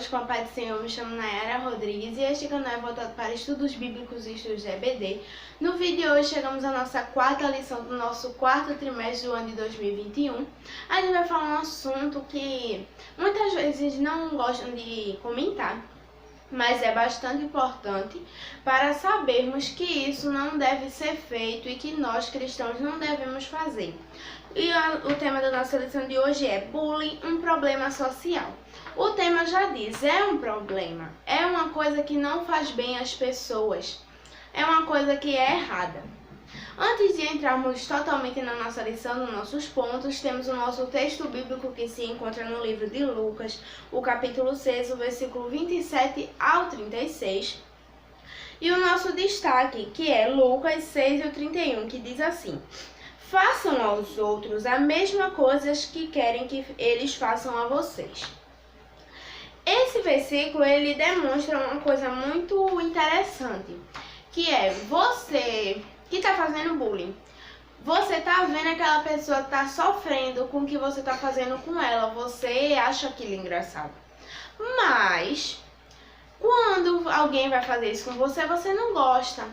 com a paz do Senhor. Eu me chamo Nayara Rodrigues e este canal é voltado para estudos bíblicos e estudos de EBD. No vídeo de hoje chegamos à nossa quarta lição do nosso quarto trimestre do ano de 2021. A gente vai falar um assunto que muitas vezes não gostam de comentar, mas é bastante importante para sabermos que isso não deve ser feito e que nós cristãos não devemos fazer. E o tema da nossa lição de hoje é bullying, um problema social. O tema já diz, é um problema, é uma coisa que não faz bem às pessoas, é uma coisa que é errada. Antes de entrarmos totalmente na nossa lição, nos nossos pontos, temos o nosso texto bíblico que se encontra no livro de Lucas, o capítulo 6, o versículo 27 ao 36. E o nosso destaque, que é Lucas 6 e o 31, que diz assim: façam aos outros a mesma coisa que querem que eles façam a vocês. Esse versículo, ele demonstra uma coisa muito interessante, que é você que está fazendo bullying. Você está vendo aquela pessoa que está sofrendo com o que você está fazendo com ela. Você acha aquilo engraçado. Mas, quando alguém vai fazer isso com você, você não gosta.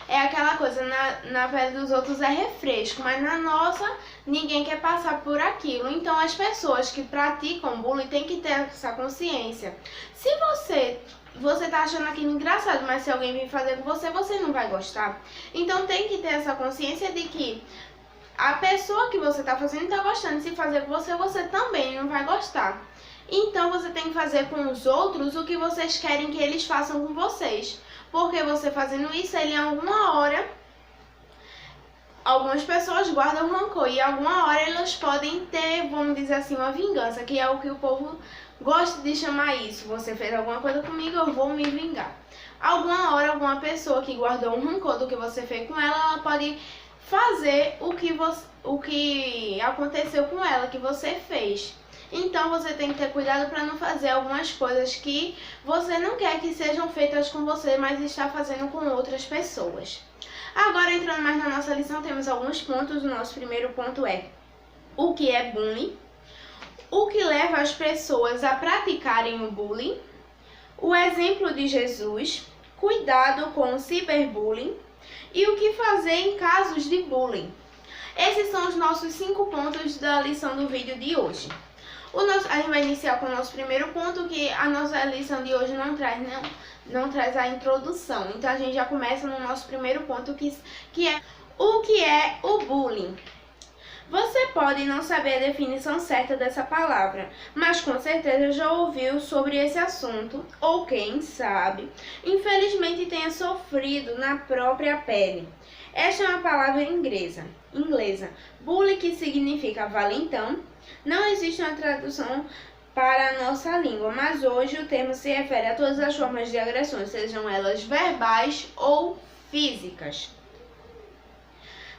É aquela coisa, na pele dos outros é refresco, mas na nossa, ninguém quer passar por aquilo. Então, as pessoas que praticam bullying têm que ter essa consciência. Se você tá achando aquilo engraçado, mas se alguém vir fazer com você, você não vai gostar. Então, tem que ter essa consciência de que a pessoa que você tá fazendo tá gostando. Se fazer com você, você também não vai gostar. Então, você tem que fazer com os outros o que vocês querem que eles façam com vocês. Porque você fazendo isso, ele em alguma hora, algumas pessoas guardam rancor e em alguma hora elas podem ter, vamos dizer assim, uma vingança, que é o que o povo gosta de chamar isso. Você fez alguma coisa comigo, eu vou me vingar. Alguma hora, alguma pessoa que guardou um rancor do que você fez com ela pode fazer o que aconteceu com ela, que você fez. Então você tem que ter cuidado para não fazer algumas coisas que você não quer que sejam feitas com você, mas está fazendo com outras pessoas. Agora, entrando mais na nossa lição, temos alguns pontos. O nosso primeiro ponto é o que é bullying, o que leva as pessoas a praticarem o bullying, o exemplo de Jesus, cuidado com o ciberbullying e o que fazer em casos de bullying. Esses são os nossos 5 pontos da lição do vídeo de hoje. A gente vai iniciar com o nosso primeiro ponto, que a nossa lição de hoje não traz a introdução. Então, a gente já começa no nosso primeiro ponto, que é o que é o bullying. Você pode não saber a definição certa dessa palavra, mas com certeza já ouviu sobre esse assunto, ou quem sabe, infelizmente tenha sofrido na própria pele. Esta é uma palavra inglesa. Bullying, que significa valentão. Não existe uma tradução para a nossa língua, mas hoje o termo se refere a todas as formas de agressões, sejam elas verbais ou físicas,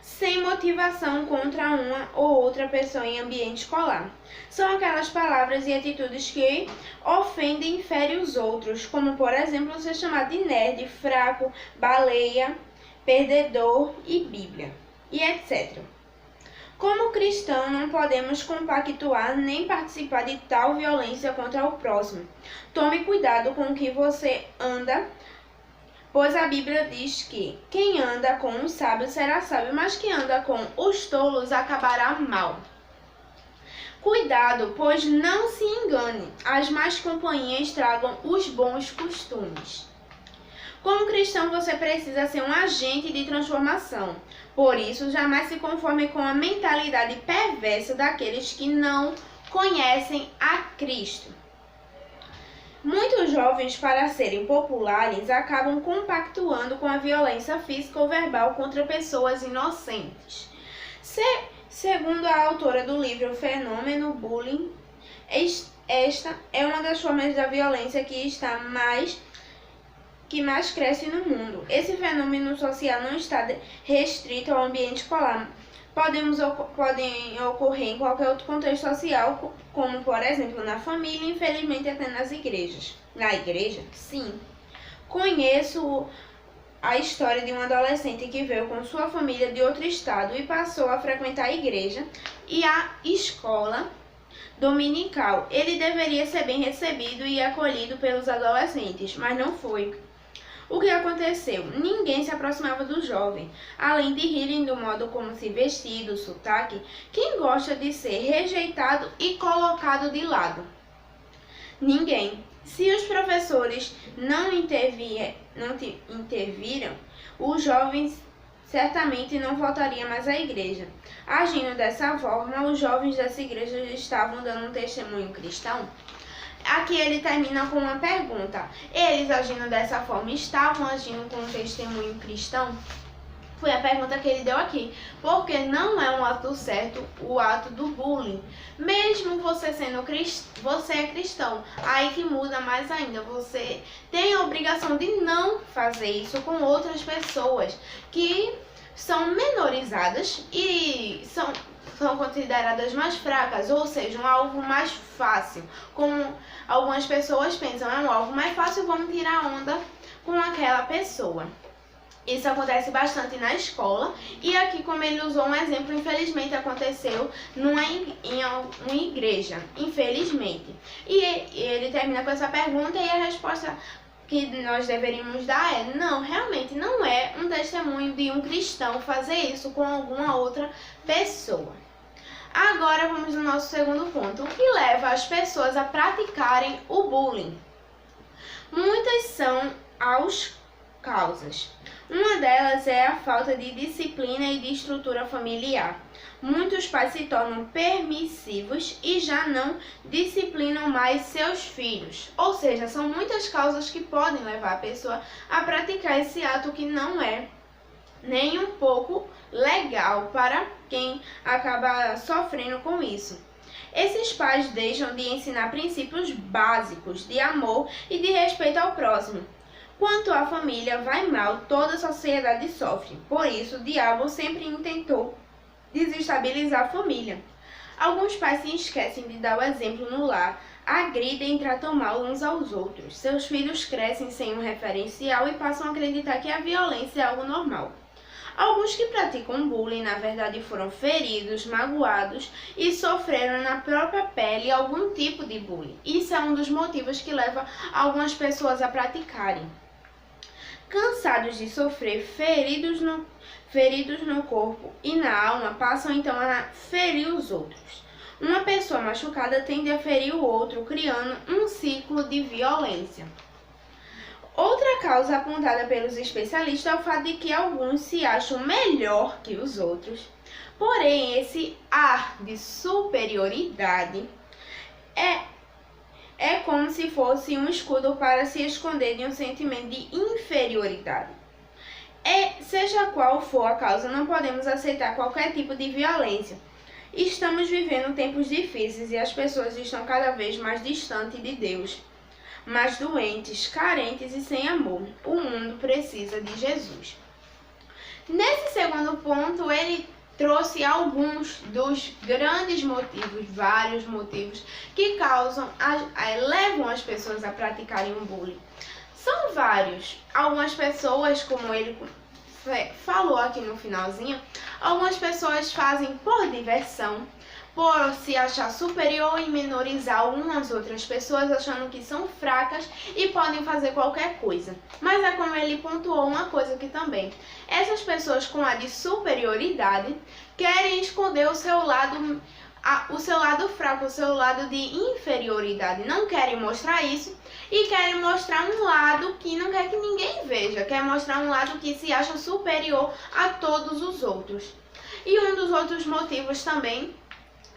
sem motivação contra uma ou outra pessoa em ambiente escolar. São aquelas palavras e atitudes que ofendem e ferem os outros, como, por exemplo, ser chamado de nerd, fraco, baleia, perdedor e Bíblia, e etc. Como cristão, não podemos compactuar nem participar de tal violência contra o próximo. Tome cuidado com o que você anda, pois a Bíblia diz que quem anda com os sábios será sábio, mas quem anda com os tolos acabará mal. Cuidado, pois não se engane, as más companhias tragam os bons costumes. Como cristão, você precisa ser um agente de transformação. Por isso, jamais se conforme com a mentalidade perversa daqueles que não conhecem a Cristo. Muitos jovens, para serem populares, acabam compactuando com a violência física ou verbal contra pessoas inocentes. Segundo a autora do livro O Fenômeno Bullying, esta é uma das formas da violência que mais cresce no mundo. Esse fenômeno social não está restrito ao ambiente escolar. Podem ocorrer em qualquer outro contexto social, como, por exemplo, na família e, infelizmente, até nas igrejas. Na igreja? Sim. Conheço a história de um adolescente que veio com sua família de outro estado e passou a frequentar a igreja e a escola dominical. Ele deveria ser bem recebido e acolhido pelos adolescentes, mas não foi. O que aconteceu? Ninguém se aproximava do jovem. Além de rirem do modo como se vestia, do sotaque, quem gosta de ser rejeitado e colocado de lado? Ninguém. Se os professores não interviram, os jovens certamente não voltariam mais à igreja. Agindo dessa forma, os jovens dessa igreja estavam dando um testemunho cristão? Aqui ele termina com uma pergunta. Eles agindo dessa forma estavam agindo com um testemunho cristão? Foi a pergunta que ele deu aqui. Porque não é um ato certo o ato do bullying. Mesmo você sendo você é cristão. Aí que muda mais ainda. Você tem a obrigação de não fazer isso com outras pessoas que são menorizadas e são consideradas mais fracas, ou seja, um alvo mais fácil. Como algumas pessoas pensam, é um alvo mais fácil, vamos tirar onda com aquela pessoa. Isso acontece bastante na escola, e aqui, como ele usou um exemplo, infelizmente aconteceu em uma igreja, infelizmente. E ele termina com essa pergunta, e a resposta que nós deveríamos dar é: não, realmente não é um testemunho de um cristão fazer isso com alguma outra pessoa. Agora vamos no nosso segundo ponto. O que leva as pessoas a praticarem o bullying? Muitas são as causas. Uma delas é a falta de disciplina e de estrutura familiar. Muitos pais se tornam permissivos e já não disciplinam mais seus filhos. Ou seja, são muitas causas que podem levar a pessoa a praticar esse ato que não é nem um pouco legal para quem acaba sofrendo com isso. Esses pais deixam de ensinar princípios básicos de amor e de respeito ao próximo. Quanto a família vai mal, toda a sociedade sofre. Por isso, o diabo sempre intentou desestabilizar a família. Alguns pais se esquecem de dar o exemplo no lar, agridem e tratam mal uns aos outros. Seus filhos crescem sem um referencial e passam a acreditar que a violência é algo normal. Alguns que praticam bullying, na verdade, foram feridos, magoados e sofreram na própria pele algum tipo de bullying. Isso é um dos motivos que leva algumas pessoas a praticarem. Cansados de sofrer, feridos no corpo e na alma, passam então a ferir os outros. Uma pessoa machucada tende a ferir o outro, criando um ciclo de violência. Outra causa apontada pelos especialistas é o fato de que alguns se acham melhor que os outros. Porém, esse ar de superioridade é como se fosse um escudo para se esconder de um sentimento de inferioridade. Seja qual for a causa, não podemos aceitar qualquer tipo de violência. Estamos vivendo tempos difíceis e as pessoas estão cada vez mais distantes de Deus, mais doentes, carentes e sem amor. O mundo precisa de Jesus. Nesse segundo ponto, ele trouxe alguns dos grandes motivos, vários motivos, que levam as pessoas a praticarem o bullying. São vários. Algumas pessoas, como ele falou aqui no finalzinho, algumas pessoas fazem por diversão, por se achar superior e menorizar algumas outras pessoas, achando que são fracas e podem fazer qualquer coisa. Mas é como ele pontuou uma coisa aqui também. Essas pessoas com a de superioridade querem esconder o seu lado fraco, o seu lado de inferioridade. Não querem mostrar isso e querem mostrar um lado que não quer que ninguém veja. Quer mostrar um lado que se acha superior a todos os outros. E um dos outros motivos também,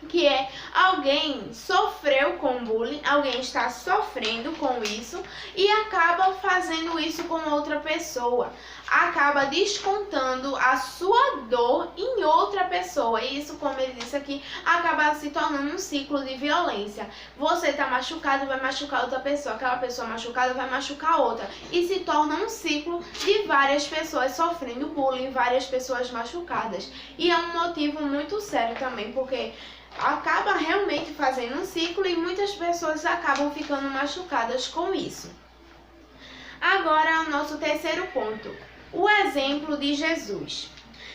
que é alguém sofreu com bullying, alguém está sofrendo com isso e acaba fazendo isso com outra pessoa, acaba descontando a sua dor em outra pessoa, e isso, como ele disse aqui, acaba se tornando um ciclo de violência. Você está machucado, vai machucar outra pessoa, aquela pessoa machucada vai machucar outra, e se torna um ciclo de várias pessoas sofrendo bullying, várias pessoas machucadas, e é um motivo muito sério também, porque acaba realmente fazendo um ciclo e muitas pessoas acabam ficando machucadas com isso. Agora, o nosso terceiro ponto, o exemplo de Jesus.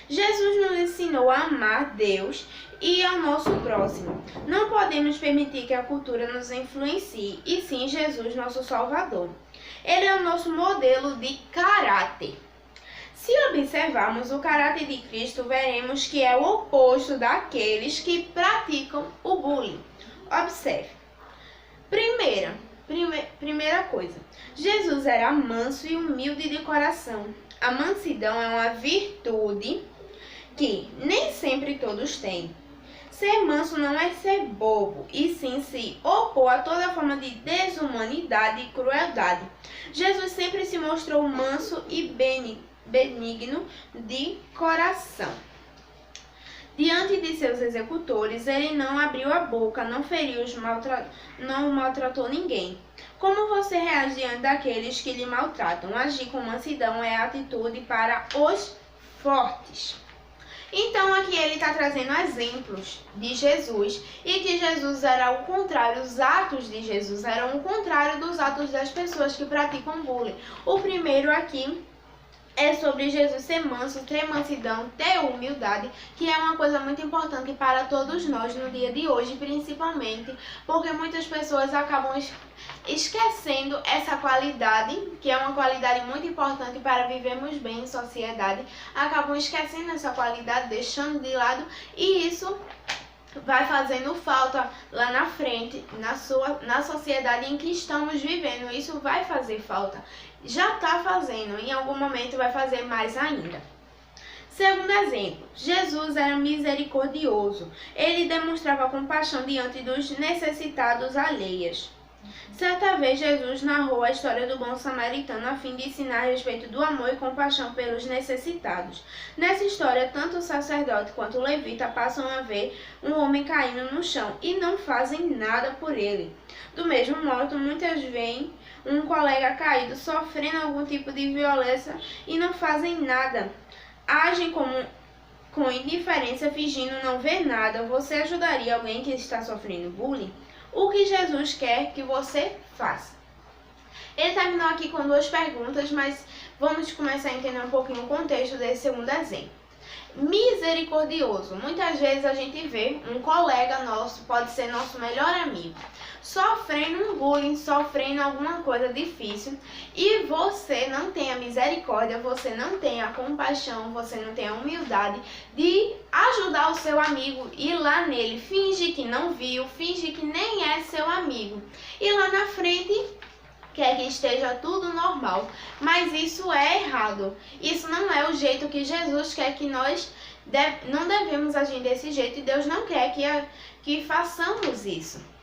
Jesus nos ensinou a amar Deus e ao nosso próximo. Não podemos permitir que a cultura nos influencie, e sim Jesus, nosso Salvador. Ele é o nosso modelo de caráter. Se observarmos o caráter de Cristo, veremos que é o oposto daqueles que praticam o bullying. Observe. Primeira coisa, Jesus era manso e humilde de coração. A mansidão é uma virtude que nem sempre todos têm. Ser manso não é ser bobo, e sim se opor a toda forma de desumanidade e crueldade. Jesus sempre se mostrou manso e benigno de coração. Diante de seus executores, ele não abriu a boca, não feriu não maltratou ninguém. Como você reage diante daqueles que lhe maltratam? Agir com mansidão é atitude para os fortes. Então aqui ele está trazendo exemplos de Jesus e que Jesus era o contrário, os atos de Jesus eram o contrário dos atos das pessoas que praticam bullying. O primeiro aqui é sobre Jesus ser manso, ter mansidão, ter humildade, que é uma coisa muito importante para todos nós no dia de hoje, principalmente porque muitas pessoas acabam esquecendo essa qualidade, que é uma qualidade muito importante para vivermos bem em sociedade, acabam esquecendo essa qualidade, deixando de lado, e isso vai fazendo falta lá na frente, na sociedade em que estamos vivendo. Isso vai fazer falta. Já está fazendo, em algum momento vai fazer mais ainda. Segundo exemplo, Jesus era misericordioso. Ele demonstrava compaixão diante dos necessitados alheios. Certa vez, Jesus narrou a história do bom samaritano a fim de ensinar a respeito do amor e compaixão pelos necessitados. Nessa história, tanto o sacerdote quanto o levita passam a ver um homem caindo no chão e não fazem nada por ele. Do mesmo modo, muitas veem um colega caído sofrendo algum tipo de violência e não fazem nada. Agem com indiferença, fingindo não ver nada. Você ajudaria alguém que está sofrendo bullying? O que Jesus quer que você faça? Ele terminou aqui com duas perguntas, mas vamos começar a entender um pouquinho o contexto desse segundo exemplo. Misericordioso. Muitas vezes a gente vê um colega nosso, pode ser nosso melhor amigo, sofrendo um bullying, sofrendo alguma coisa difícil, e você não tem a misericórdia, você não tem a compaixão, você não tem a humildade de ajudar o seu amigo, ir lá nele, finge que não viu, finge que nem é seu amigo, e lá na frente quer que esteja tudo normal, mas isso é errado. Isso não é o jeito que Jesus quer que nós não devemos agir desse jeito, e Deus não quer que façamos isso.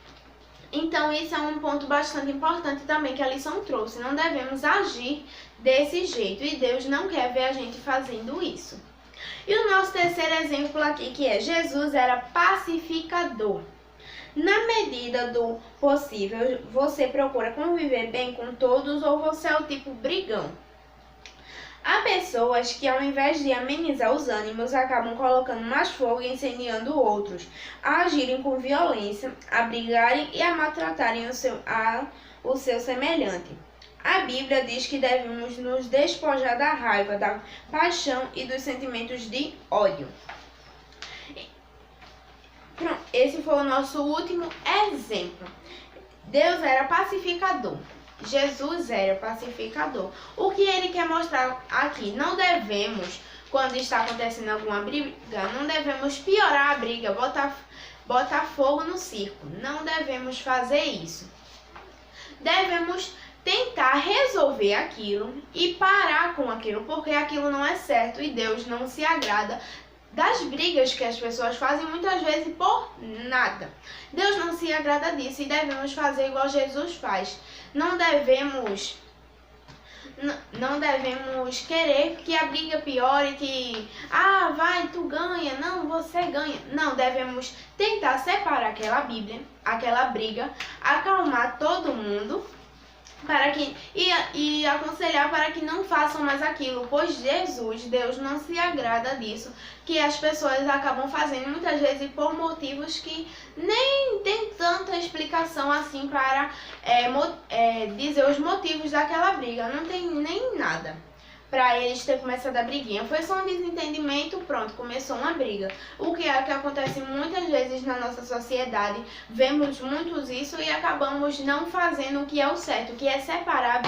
Então isso é um ponto bastante importante também que a lição trouxe. Não devemos agir desse jeito, e Deus não quer ver a gente fazendo isso. E o nosso terceiro exemplo aqui, que é Jesus era pacificador. Na medida do possível, você procura conviver bem com todos, ou você é o tipo brigão? Há pessoas que, ao invés de amenizar os ânimos, acabam colocando mais fogo e incendiando outros, a agirem com violência, a brigarem e a maltratarem o seu semelhante. A Bíblia diz que devemos nos despojar da raiva, da paixão e dos sentimentos de ódio. Pronto, esse foi o nosso último exemplo. Deus era pacificador. Jesus era pacificador. O que ele quer mostrar aqui? Não devemos, quando está acontecendo alguma briga, não devemos piorar a briga, botar fogo no circo. Não devemos fazer isso. Devemos tentar resolver aquilo e parar com aquilo, porque aquilo não é certo e Deus não se agrada das brigas que as pessoas fazem muitas vezes por nada. Deus não se agrada disso e devemos fazer igual Jesus faz. Não devemos querer que a briga piore, que vai, tu ganha, não, você ganha. Não, devemos tentar separar aquela briga, acalmar todo mundo, e aconselhar para que não façam mais aquilo, pois Deus não se agrada disso, que as pessoas acabam fazendo muitas vezes por motivos que nem tem tanta explicação assim para dizer os motivos daquela briga, não tem nem nada. para eles ter começado a briguinha. Foi só um desentendimento, pronto, começou uma briga. O que é que acontece muitas vezes na nossa sociedade, vemos muitos isso e acabamos não fazendo o que é o certo, que é separar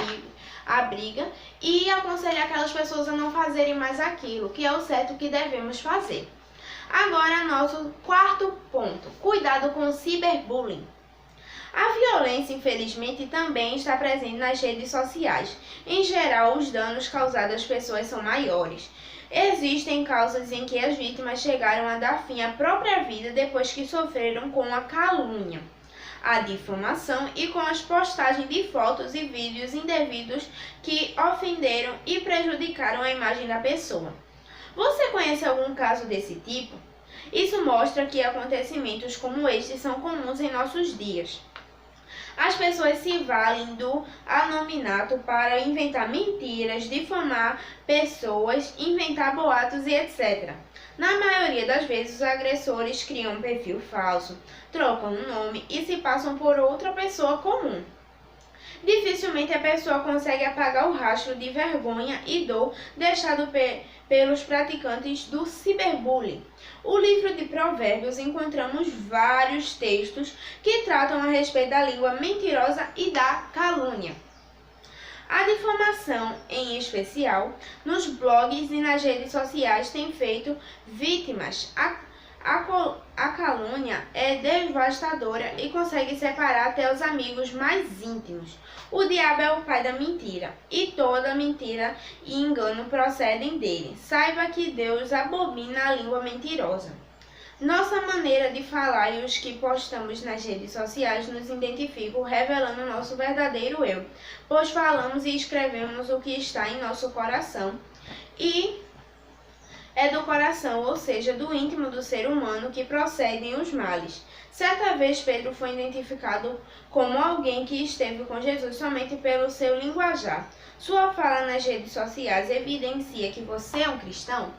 a briga e aconselhar aquelas pessoas a não fazerem mais aquilo, que é o certo que devemos fazer. Agora, nosso quarto ponto, cuidado com o ciberbullying. A violência, infelizmente, também está presente nas redes sociais. Em geral, os danos causados às pessoas são maiores. Existem casos em que as vítimas chegaram a dar fim à própria vida depois que sofreram com a calúnia, a difamação e com as postagens de fotos e vídeos indevidos que ofenderam e prejudicaram a imagem da pessoa. Você conhece algum caso desse tipo? Isso mostra que acontecimentos como estes são comuns em nossos dias. As pessoas se valem do anonimato para inventar mentiras, difamar pessoas, inventar boatos e etc. Na maioria das vezes, os agressores criam um perfil falso, trocam um nome e se passam por outra pessoa comum. Dificilmente a pessoa consegue apagar o rastro de vergonha e dor deixado pelos praticantes do ciberbullying. No livro de Provérbios encontramos vários textos que tratam a respeito da língua mentirosa e da calúnia. A difamação, em especial, nos blogs e nas redes sociais tem feito vítimas. A calúnia é devastadora e consegue separar até os amigos mais íntimos. O diabo é o pai da mentira, e toda mentira e engano procedem dele. Saiba que Deus abomina a língua mentirosa. Nossa maneira de falar e os que postamos nas redes sociais nos identificam, revelando nosso verdadeiro eu, pois falamos e escrevemos o que está em nosso coração e é do coração, ou seja, do íntimo do ser humano, que procedem os males. Certa vez Pedro foi identificado como alguém que esteve com Jesus somente pelo seu linguajar. Sua fala nas redes sociais evidencia que você é um cristão?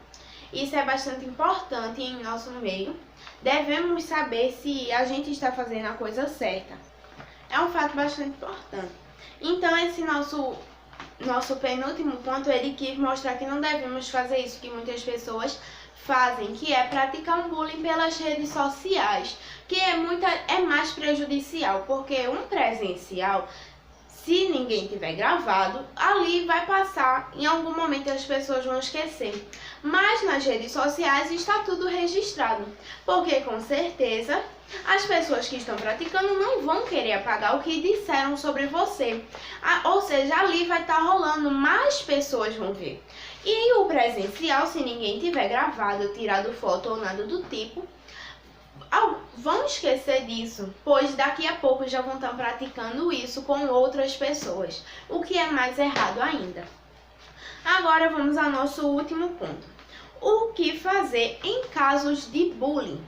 Isso é bastante importante em nosso meio. Devemos saber se a gente está fazendo a coisa certa. É um fato bastante importante. Então, esse nosso penúltimo ponto, ele quis mostrar que não devemos fazer isso que muitas pessoas fazem, que é praticar um bullying pelas redes sociais, que é mais prejudicial, porque um presencial, se ninguém tiver gravado, ali vai passar, em algum momento as pessoas vão esquecer. Mas nas redes sociais está tudo registrado, porque com certeza as pessoas que estão praticando não vão querer apagar o que disseram sobre você. Ou seja, ali vai estar rolando, mais pessoas vão ver. E o presencial, se ninguém tiver gravado, tirado foto ou nada do tipo, vão esquecer disso, pois daqui a pouco já vão estar praticando isso com outras pessoas, o que é mais errado ainda. Agora vamos ao nosso último ponto. O que fazer em casos de bullying?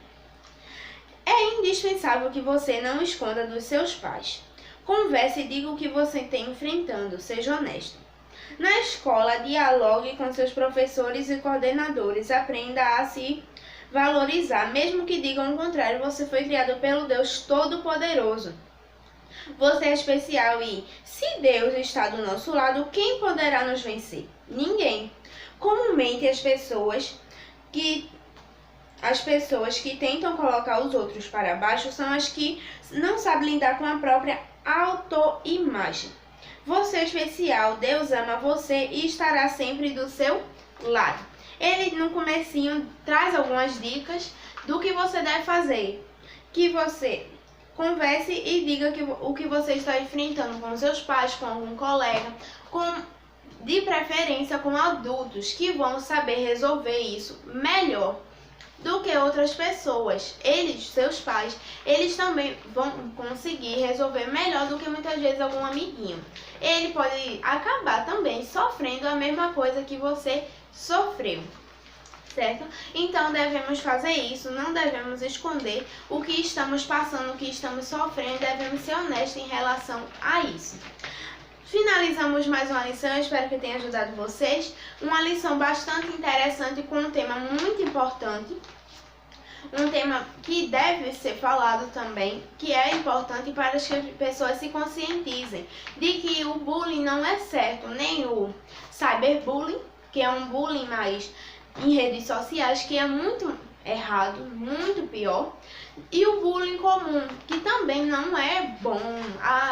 É indispensável que você não esconda dos seus pais. Converse e diga o que você tem enfrentando, seja honesto. Na escola, dialogue com seus professores e coordenadores, aprenda a se valorizar, mesmo que digam o contrário. Você foi criado pelo Deus Todo-Poderoso. Você é especial e, se Deus está do nosso lado, quem poderá nos vencer? Ninguém. Comumente as pessoas que tentam colocar os outros para baixo são as que não sabem lidar com a própria autoimagem. Você é especial, Deus ama você e estará sempre do seu lado. Ele no comecinho traz algumas dicas do que você deve fazer, que você converse e diga o que você está enfrentando com seus pais, com algum colega, de preferência com adultos que vão saber resolver isso melhor do que outras pessoas. Seus pais, eles também vão conseguir resolver melhor do que muitas vezes algum amiguinho. Ele pode acabar também sofrendo a mesma coisa que você sofreu, certo? Então devemos fazer isso, não devemos esconder o que estamos passando, o que estamos sofrendo, devemos ser honestos em relação a isso. Finalizamos mais uma lição, eu espero que tenha ajudado vocês. Uma lição bastante interessante com um tema muito importante. Um tema que deve ser falado também, que é importante para que as pessoas se conscientizem de que o bullying não é certo, nem o cyberbullying, que é um bullying mais em redes sociais, que é muito errado, muito pior. E o bullying comum, que também não é bom,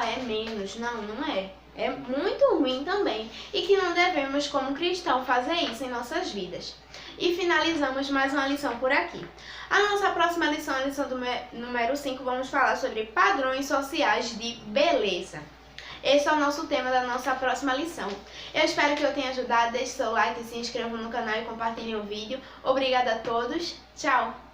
é menos, não é. É muito ruim também e que não devemos, como cristão, fazer isso em nossas vidas. E finalizamos mais uma lição por aqui. A nossa próxima lição, a lição número 5, vamos falar sobre padrões sociais de beleza. Esse é o nosso tema da nossa próxima lição. Eu espero que eu tenha ajudado. Deixe seu like, se inscreva no canal e compartilhe o vídeo. Obrigada a todos. Tchau!